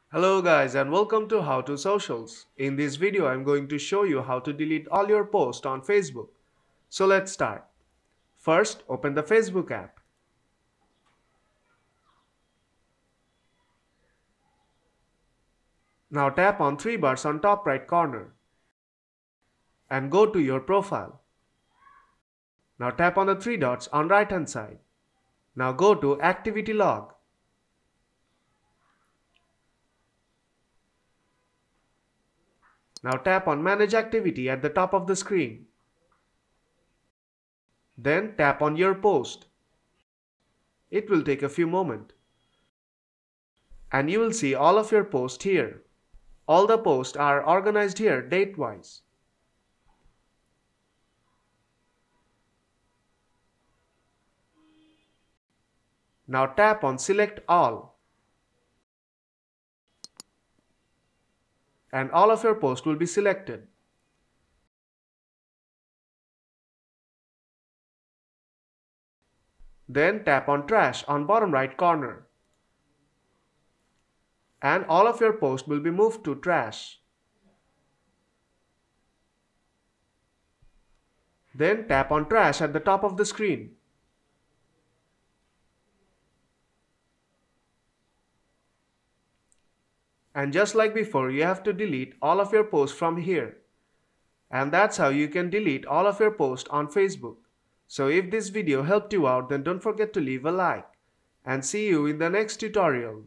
Hello guys and welcome to How to Socials. In this video I'm going to show you how to delete all your posts on Facebook. So let's start. First, open the Facebook app. Now tap on three bars on top right corner and go to your profile. Now tap on the three dots on right hand side. Now go to Activity Log. Now tap on Manage Activity at the top of the screen. Then tap on Your Post. It will take a few moments. And you will see all of your posts here. All the posts are organized here date-wise. Now tap on Select All. And all of your posts will be selected. Then tap on Trash on bottom right corner. And all of your posts will be moved to trash. Then tap on Trash at the top of the screen. And just like before, you have to delete all of your posts from here. And that's how you can delete all of your posts on Facebook. So if this video helped you out, then don't forget to leave a like. And see you in the next tutorial.